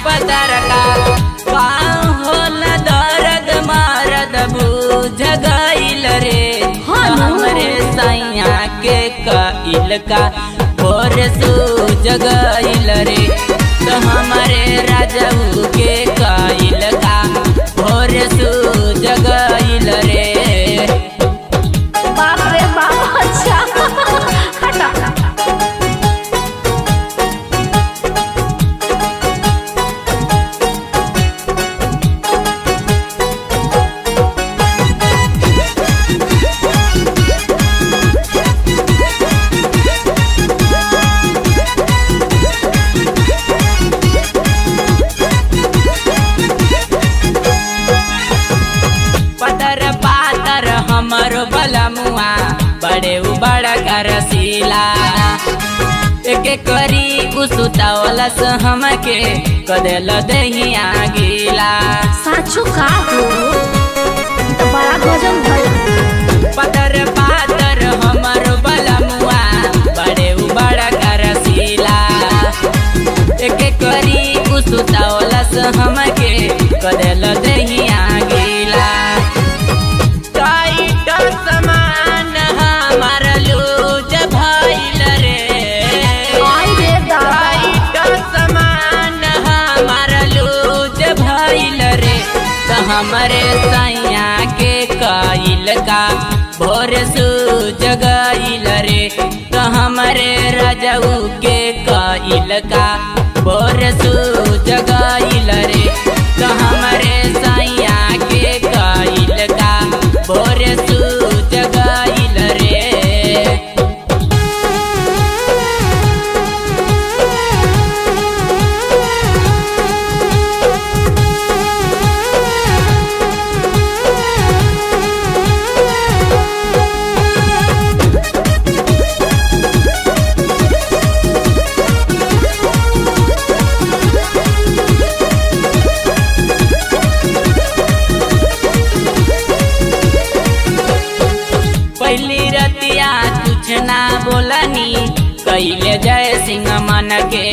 पतर का होल दर्द मरद बुझ गईल रे हमरे सैया के कइल का भोर सूझ गईल रे तो हमारे राजू के कइल का भोर सूझ गईल रे। बाप रे बाप अच्छा हटा पतर पातर हमरो बलमुआ बड़े बड़ा करसीला एक करी उसुतावलस हमके कदेल दहिया गीला। साचू का हो तो बड़ा गजब भइल। पतर पातर हमरो बलमुआ बड़े बड़ा करसीला एक करी उसुतावलस हमके कदेल दहिया गीला। समान हमार लूज भइल रे समान हमार लूज भइल रे तो हमरे सैया के कइल का भोर सूझ गईल रे तो हमरे राजू के कइल का भोर सूझ गईल रे तो हमरे सैया के कइल का भोर सूझ गईल रे। पहली रतिया कुछ ना बोलनी कैले जय सिंह मन के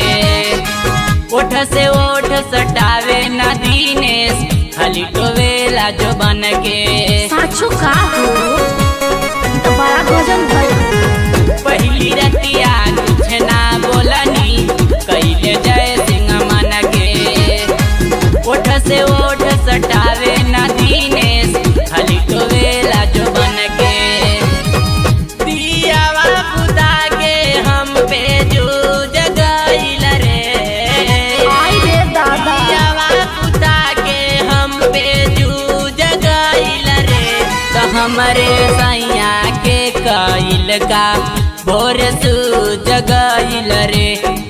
ओठ से ओठ सटावे न दीनेश खाली टोवेला जो बन के। साचू का हो तो बड़ा गजब भइल। पहली रतिया कुछ ना बोलनी कैले जय सिंह मन के ओठ से ओठ सटावे न दीनेश खाली टोवेला जो बन के। दियावा खुदा के हम पे जूझ गईल रे आई रे दादा दियावा खुदा के हम पे जूझ गईल रे तो हमरे सैया के कइल का भोर सूझ गईल रे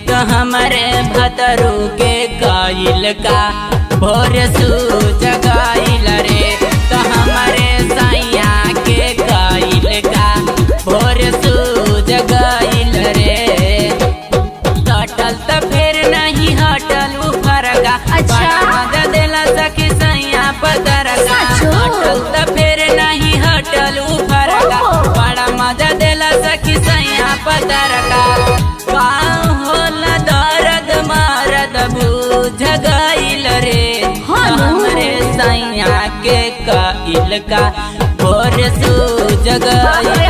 तो हमरे भतरू के कइल का भोर सूझ गईल रे तो हमरे सैया के कइल का भोर सूझ गईल रे। सटल त फिर नहीं हटल फरका बड़ा मजा देला सखी सैया पतर का हटल त फिर नहीं हटल फरका बड़ा मजा देला सखी सैया पतर का होल दर्द मरद बुझ गईल रे हमरे सैया के कइल का भोर सूझ गईल